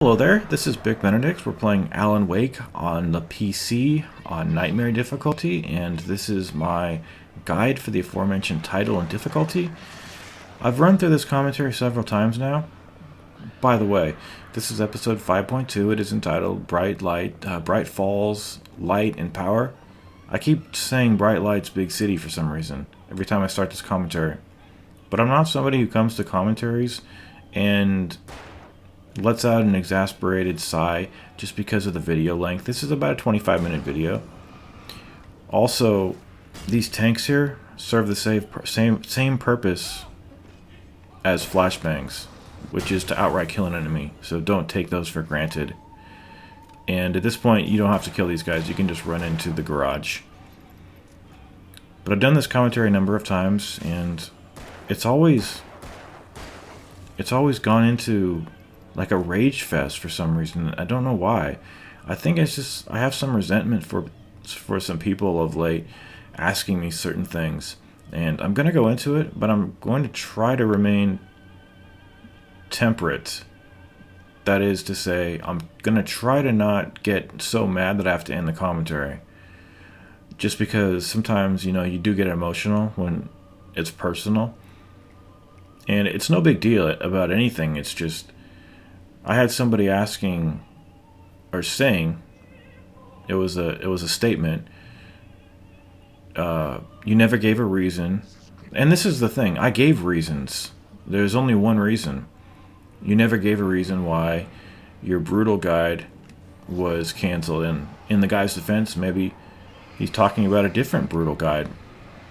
Hello there, this is Big Benedict. We're playing Alan Wake on the PC on Nightmare difficulty, and this is my guide for the aforementioned title and difficulty. I've run through this commentary several times now. By the way, this is episode 5.2. It is entitled Bright Falls, Light and Power. I keep saying Bright Lights, Big City for some reason every time I start this commentary. But I'm not somebody who comes to commentaries and lets out an exasperated sigh just because of the video length. This is about a 25-minute video. Also, these tanks here serve the same purpose as flashbangs, which is to outright kill an enemy. So don't take those for granted. And at this point, you don't have to kill these guys. You can just run into the garage. But I've done this commentary a number of times, and it's always gone into like a rage fest for some reason. I don't know why. I think it's just I have some resentment for some people of late asking me certain things, and I'm gonna go into it, but I'm going to try to remain temperate. That is to say, I'm gonna try to not get so mad that I have to end the commentary. Just because sometimes, you do get emotional when it's personal. And it's no big deal about anything. It's just I had somebody asking or saying, it was a statement. You never gave a reason, and this is the thing. I gave reasons. There's only one reason. You never gave a reason why your brutal guide was canceled. And in the guy's defense, maybe he's talking about a different brutal guide,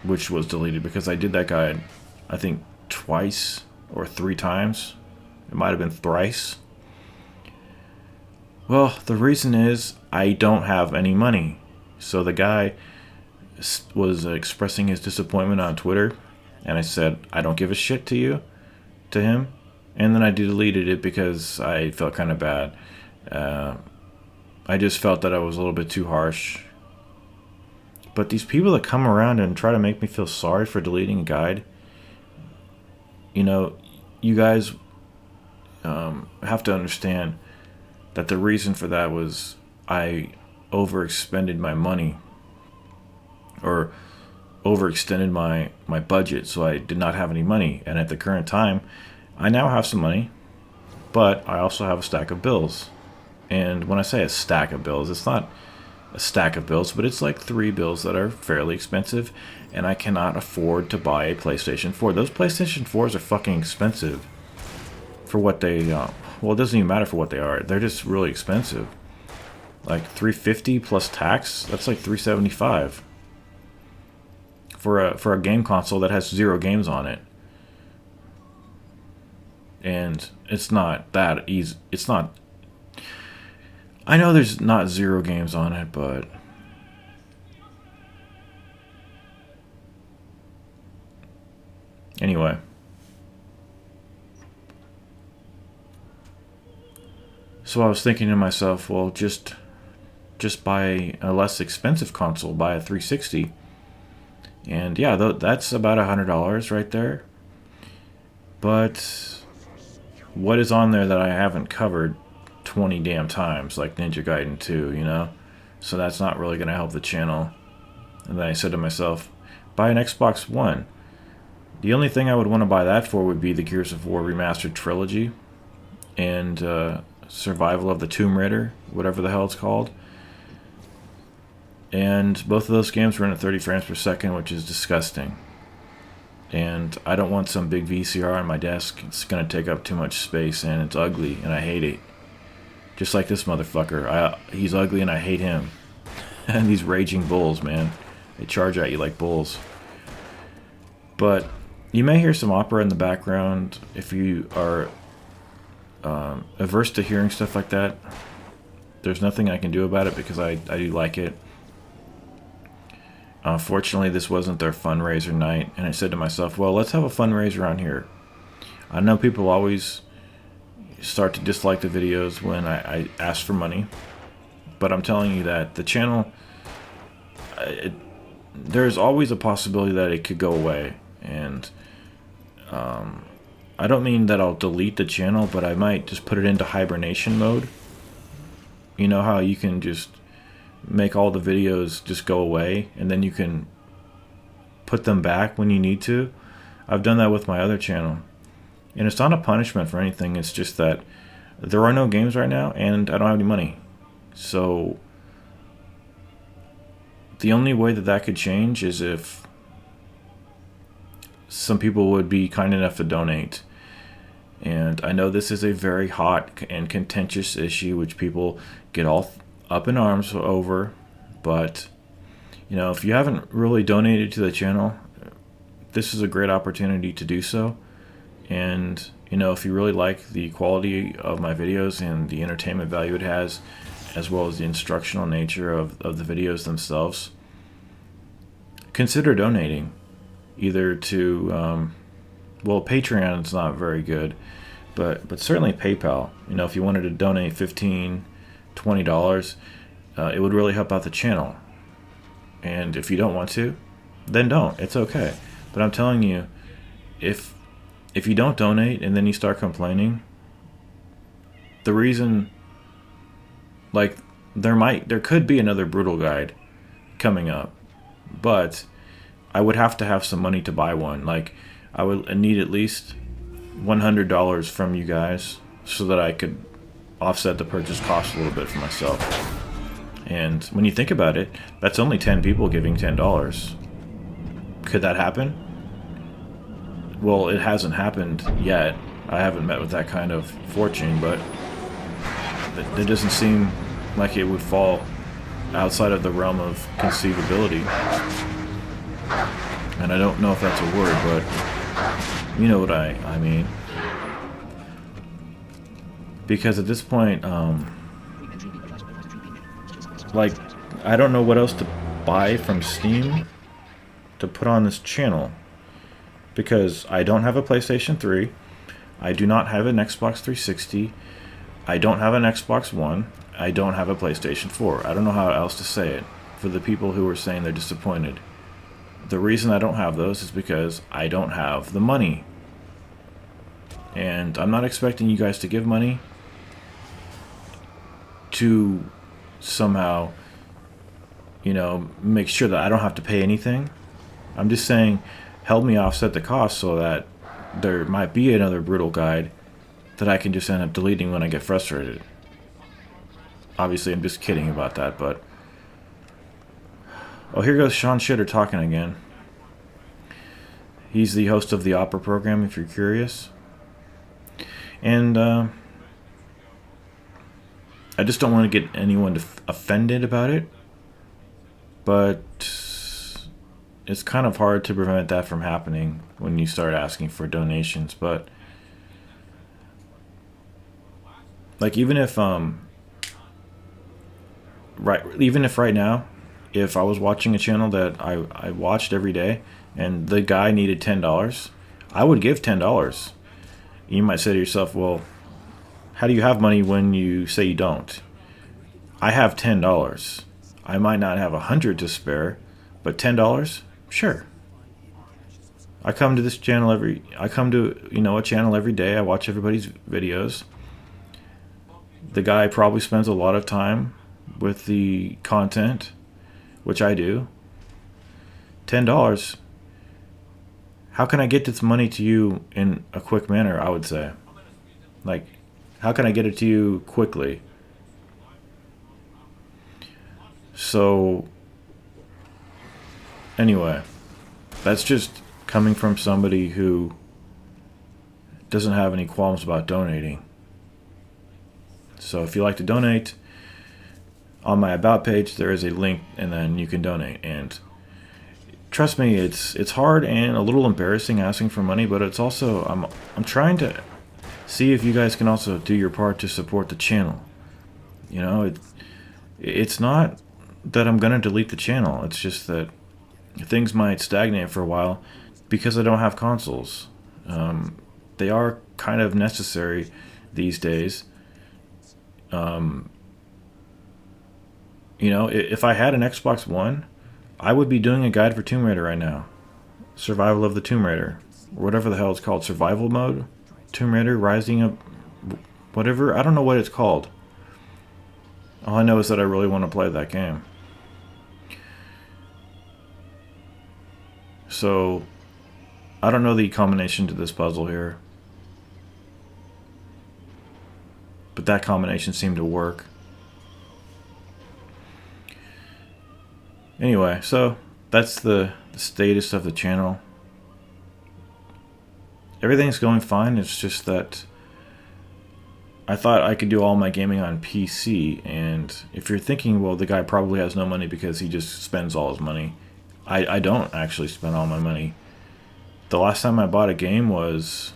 which was deleted because I did that guide, I think, twice or 3 times. It might have been thrice. Well, the reason is I don't have any money. So the guy was expressing his disappointment on Twitter, and I said, I don't give a shit to him. And then I deleted it because I felt kind of bad. I just felt that I was a little bit too harsh. But these people that come around and try to make me feel sorry for deleting a guide, you guys have to understand that the reason for that was I overexpended my money or overextended my budget, so I did not have any money. And at the current time, I now have some money, but I also have a stack of bills. And when I say a stack of bills, it's not a stack of bills, but it's like 3 bills that are fairly expensive, and I cannot afford to buy a PlayStation 4. Those PlayStation 4s are fucking expensive for what they well, it doesn't even matter for what they are. They're just really expensive. Like $350 plus tax, that's like $375 for a game console that has 0 games on it. And it's not that easy. It's not. I know there's not 0 games on it, but anyway. So I was thinking to myself, well, just buy a less expensive console, buy a 360. And yeah, that's about $100 right there. But what is on there that I haven't covered 20 damn times, like Ninja Gaiden 2, So that's not really going to help the channel. And then I said to myself, buy an Xbox One. The only thing I would want to buy that for would be the Gears of War Remastered Trilogy and Survival of the Tomb Raider, whatever the hell it's called. And both of those games run at 30 frames per second, which is disgusting. And I don't want some big VCR on my desk. It's going to take up too much space, and it's ugly, and I hate it. Just like this motherfucker. He's ugly, and I hate him. And these raging bulls, man. They charge at you like bulls. But you may hear some opera in the background if you are averse to hearing stuff like that. There's nothing I can do about it because I do like it. Fortunately, this wasn't their fundraiser night, and I said to myself, well, let's have a fundraiser on here. I know people always start to dislike the videos when I ask for money, but I'm telling you that the channel, there's always a possibility that it could go away, and I don't mean that I'll delete the channel, but I might just put it into hibernation mode. You know how you can just make all the videos just go away, and then you can put them back when you need to? I've done that with my other channel. And it's not a punishment for anything, it's just that there are no games right now, and I don't have any money. So the only way that that could change is if some people would be kind enough to donate. And I know this is a very hot and contentious issue which people get all up in arms over, but you know, if you haven't really donated to the channel, this is a great opportunity to do so. And you know, if you really like the quality of my videos and the entertainment value it has, as well as the instructional nature of the videos themselves, consider donating either to well, Patreon's not very good, but certainly PayPal. You know, if you wanted to donate $15, $20, it would really help out the channel. And if you don't want to, then don't. It's okay. But I'm telling you, if you don't donate and then you start complaining, the reason, like, there could be another Brutal Guide coming up, but I would have to have some money to buy one. Like, I would need at least $100 from you guys so that I could offset the purchase cost a little bit for myself. And when you think about it, that's only 10 people giving $10. Could that happen? Well, it hasn't happened yet. I haven't met with that kind of fortune, but it doesn't seem like it would fall outside of the realm of conceivability. And I don't know if that's a word, but you know what I mean. Because at this point, like, I don't know what else to buy from Steam to put on this channel. Because I don't have a PlayStation 3, I do not have an Xbox 360, I don't have an Xbox One, I don't have a PlayStation 4. I don't know how else to say it for the people who are saying they're disappointed. The reason I don't have those is because I don't have the money. And I'm not expecting you guys to give money to somehow, you know, make sure that I don't have to pay anything. I'm just saying, help me offset the cost so that there might be another Brutal Guide that I can just end up deleting when I get frustrated. Obviously, I'm just kidding about that, but... Oh, here goes Sean Shitter talking again. He's the host of the Opera program, if you're curious. And, I just don't want to get anyone offended about it, but it's kind of hard to prevent that from happening when you start asking for donations. But like, even if right now, if I was watching a channel that I watched every day and the guy needed $10, I would give $10. You might say to yourself, well, how do you have money when you say you don't? I have $10. I might not have 100 to spare, but $10, sure. I come to this channel a channel every day. I watch everybody's videos. The guy probably spends a lot of time with the content, which I do. $10. How can I get this money to you in a quick manner, I would say? Like, how can I get it to you quickly? So, anyway, that's just coming from somebody who doesn't have any qualms about donating. So if you like to donate, on my About page there is a link, and then you can donate. And trust me, it's hard and a little embarrassing asking for money, but it's also, I'm trying to see if you guys can also do your part to support the channel. You know, it's not that I'm gonna delete the channel. It's just that things might stagnate for a while because I don't have consoles. They are kind of necessary these days. You know, if I had an Xbox One, I would be doing a guide for Tomb Raider right now. Survival of the Tomb Raider. Or whatever the hell it's called. Survival mode? Tomb Raider Rising of whatever. I don't know what it's called. All I know is that I really want to play that game. So, I don't know the combination to this puzzle here. But that combination seemed to work. Anyway, so that's the status of the channel. Everything's going fine. It's just that I thought I could do all my gaming on PC, and if you're thinking, well, the guy probably has no money because he just spends all his money. I don't actually spend all my money. The last time I bought a game was...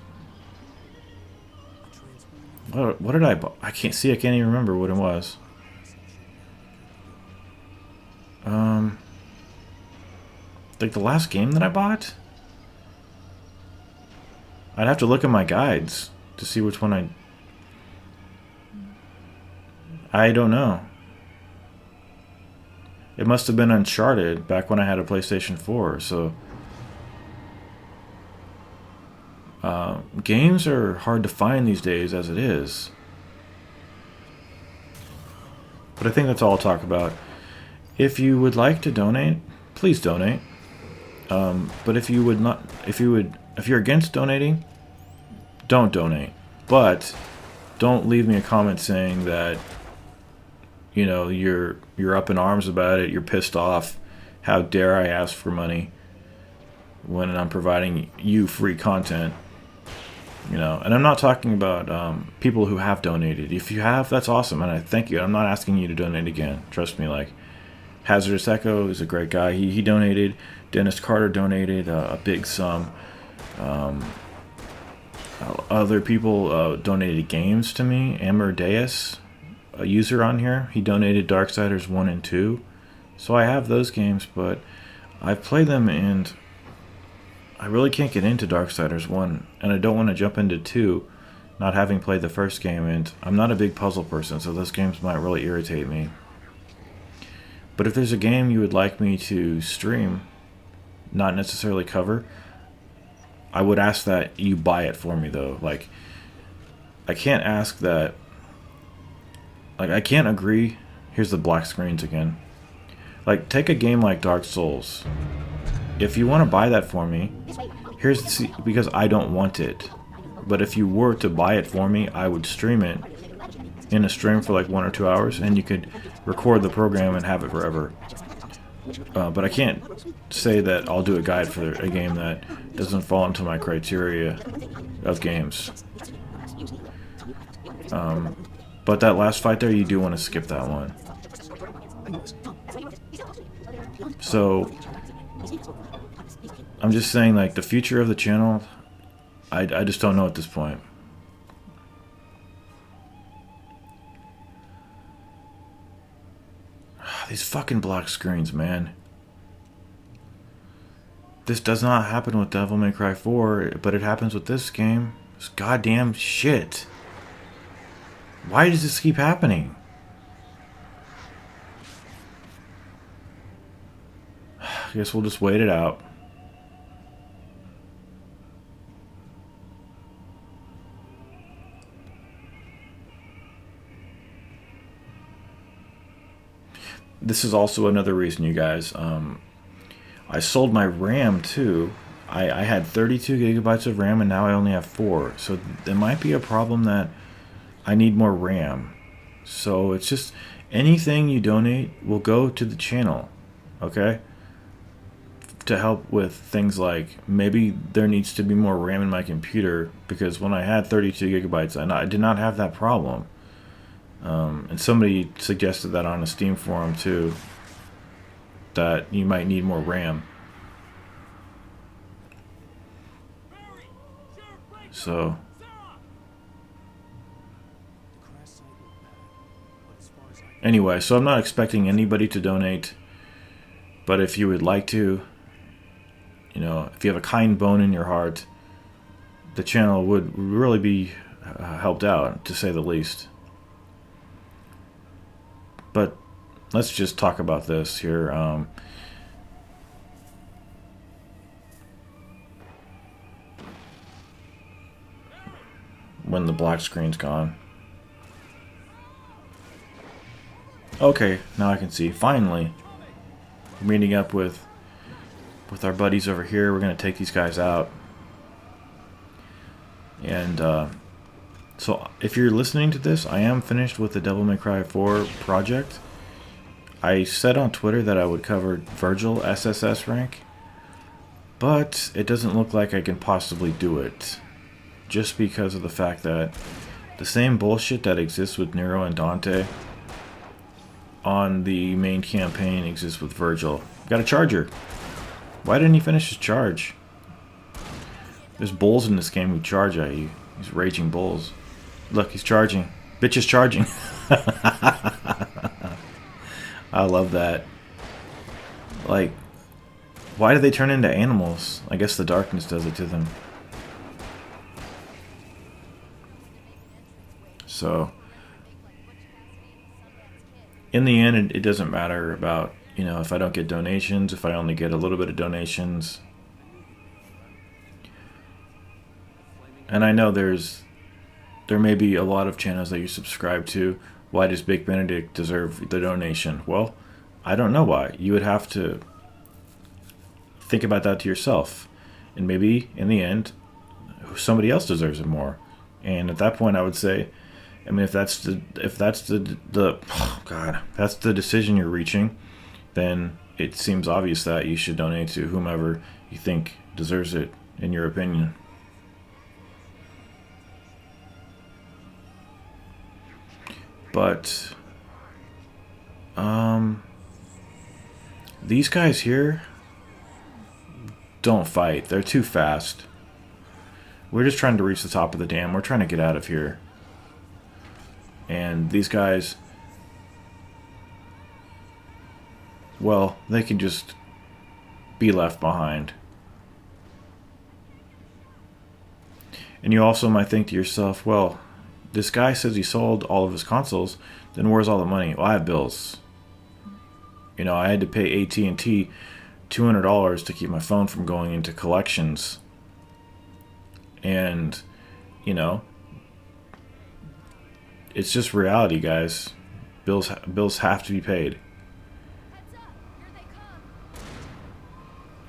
What did I buy? I can't even remember what it was. Like the last game that I bought? I'd have to look at my guides to see which one I don't know. It must have been Uncharted back when I had a PlayStation 4, so... games are hard to find these days as it is. But I think that's all I'll talk about. If you would like to donate, please donate. But if you're against donating, don't donate. But don't leave me a comment saying that, you know, you're up in arms about it, you're pissed off. How dare I ask for money when I'm providing you free content? You know, and I'm not talking about people who have donated. If you have, that's awesome, and I thank you. I'm not asking you to donate again. Trust me, like, Hazardous Echo is a great guy. He donated. Dennis Carter donated a big sum. Other people donated games to me. Amadeus, a user on here, he donated Darksiders 1 and 2. So I have those games, but I've played them and I really can't get into Darksiders 1, and I don't want to jump into 2, not having played the first game, and I'm not a big puzzle person, so those games might really irritate me. But if there's a game you would like me to stream, not necessarily cover, I would ask that you buy it for me, though. Like, I can't ask that... Like, I can't agree... Here's the black screens again. Like, take a game like Dark Souls. If you want to buy that for me, because I don't want it. But if you were to buy it for me, I would stream it in a stream for like 1 or 2 hours, and you could record the program and have it forever. But I can't say that I'll do a guide for a game that doesn't fall into my criteria of games. But that last fight there, you do want to skip that one. So... I'm just saying, like, the future of the channel, I just don't know at this point. These fucking black screens, man. This does not happen with Devil May Cry 4, but it happens with this game. This goddamn shit. Why does this keep happening? I guess we'll just wait it out. This is also another reason, you guys. I sold my RAM too. I had 32 gigabytes of RAM and now I only have 4. So there might be a problem that I need more RAM. So it's just anything you donate will go to the channel, okay? To help with things like maybe there needs to be more RAM in my computer, because when I had 32 gigabytes, I did not have that problem. And somebody suggested that on a Steam forum too, that you might need more RAM. So anyway, so I'm not expecting anybody to donate, but if you would like to, you know, if you have a kind bone in your heart, the channel would really be helped out, to say the least. But let's just talk about this here. when the black screen's gone. Okay, now I can see. Finally, we're meeting up with our buddies over here. We're gonna take these guys out. And so, if you're listening to this, I am finished with the Devil May Cry 4 project. I said on Twitter that I would cover Virgil SSS rank, but it doesn't look like I can possibly do it, just because of the fact that the same bullshit that exists with Nero and Dante on the main campaign exists with Virgil. Got a charger. Why didn't he finish his charge? There's bulls in this game who charge at you. These raging bulls. Look, he's charging. Bitch is charging. I love that. Like, why do they turn into animals? I guess the darkness does it to them. So, in the end, it doesn't matter about, you know, if I don't get donations, if I only get a little bit of donations. And I know there may be a lot of channels that you subscribe to. Why does Big Benedict deserve the donation? Well, I don't know why. You would have to think about that to yourself. And maybe, in the end, somebody else deserves it more. And at that point, I would say, I mean, if that's the oh God, that's the decision you're reaching, then it seems obvious that you should donate to whomever you think deserves it, in your opinion. But these guys here don't fight. They're too fast. We're just trying to reach the top of the dam. We're trying to get out of here. And these guys, well, they can just be left behind. And you also might think to yourself, well, this guy says he sold all of his consoles, then where's all the money? Well, I have bills. You know, I had to pay AT&T $200 to keep my phone from going into collections. And, you know, it's just reality, guys. Bills have to be paid.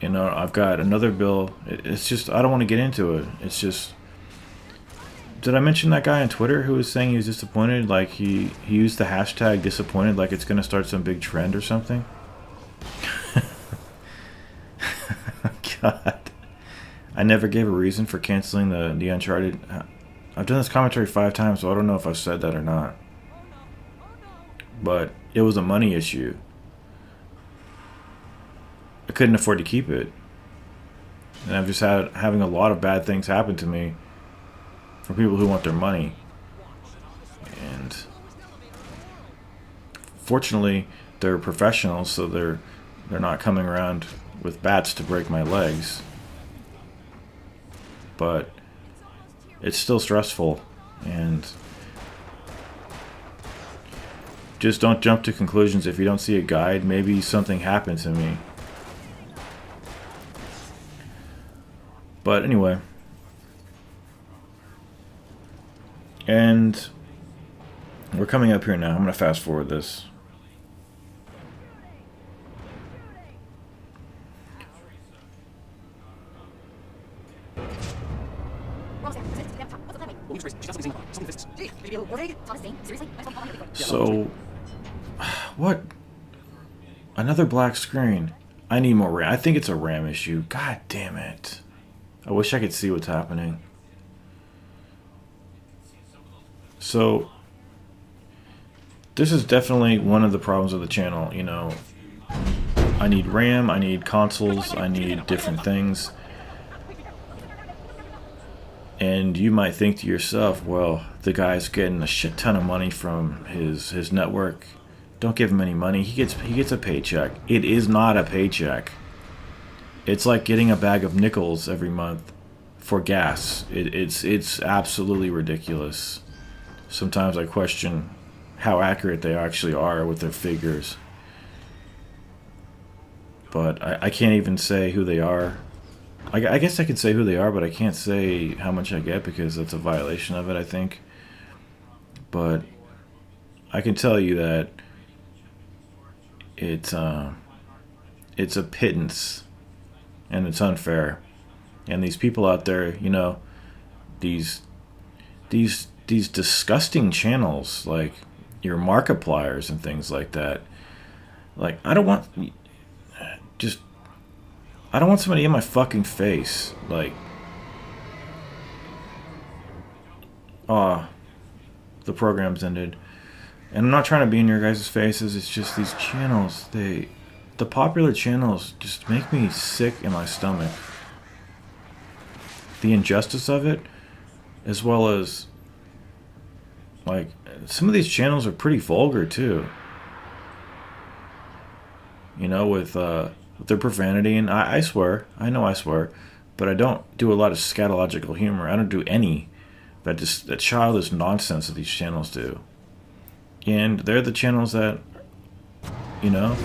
You know, I've got another bill. It's just, I don't want to get into it. It's just, did I mention that guy on Twitter who was saying he was disappointed? Like, he used the hashtag disappointed like it's going to start some big trend or something? God. I never gave a reason for canceling the Uncharted. I've done this commentary 5 times, so I don't know if I've said that or not. But it was a money issue. I couldn't afford to keep it. And I've just having a lot of bad things happen to me from people who want their money. And fortunately, they're professionals, so they're not coming around with bats to break my legs. But it's still stressful, and just don't jump to conclusions. If you don't see a guide, maybe something happened to me. But anyway, and we're coming up here now. I'm going to fast forward this. So, what? Another black screen. I need more RAM. I think it's a RAM issue. God damn it. I wish I could see what's happening. So, this is definitely one of the problems of the channel. You know, I need RAM, I need consoles, I need different things. And you might think to yourself, well, the guy's getting a shit ton of money from his network. Don't give him any money. He gets a paycheck. It is not a paycheck. It's like getting a bag of nickels every month for gas. It's absolutely ridiculous. Sometimes I question how accurate they actually are with their figures. But I can't even say who they are. I guess I could say who they are, but I can't say how much I get because that's a violation of it, I think. But I can tell you that it's it's a pittance, and it's unfair. And these people out there, these these disgusting channels like your Markipliers and things like that. Like just I don't want somebody in my fucking face. Like, the program's ended. And I'm not trying to be in your guys' faces. It's just these channels. The popular channels just make me sick in my stomach. The injustice of it, as well as like some of these channels are pretty vulgar too. With their profanity, and I swear, I know I swear, but I don't do a lot of scatological humor. I don't do any, but just the childish nonsense that these channels do. And they're the channels that, you know,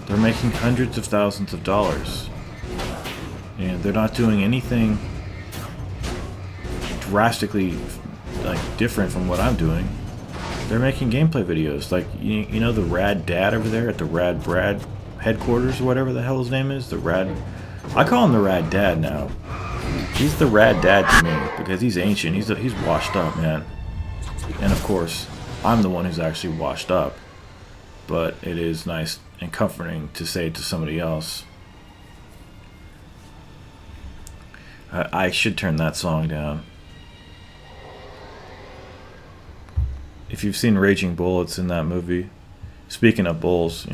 they're making hundreds of thousands of dollars. And they're not doing anything drastically different from what I'm doing. They're making gameplay videos. Like, you know the Rad Dad over there at the Rad Brad headquarters or whatever the hell his name is? I call him the Rad Dad now. He's the Rad Dad to me because he's ancient. He's washed up, man. And of course, I'm the one who's actually washed up. But it is nice and comforting to say it to somebody else. I should turn that song down. If you've seen Raging Bull, it's in that movie. Speaking of bulls,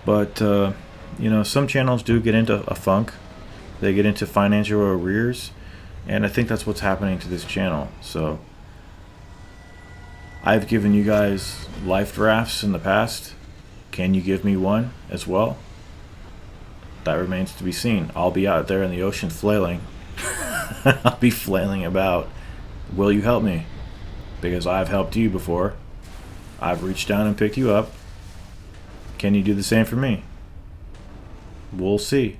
But, some channels do get into a funk. They get into financial arrears. And I think that's what's happening to this channel. So, I've given you guys life drafts in the past. Can you give me one as well? That remains to be seen. I'll be out there in the ocean flailing. I'll be flailing about. Will you help me? Because I've helped you before. I've reached down and picked you up. Can you do the same for me? We'll see.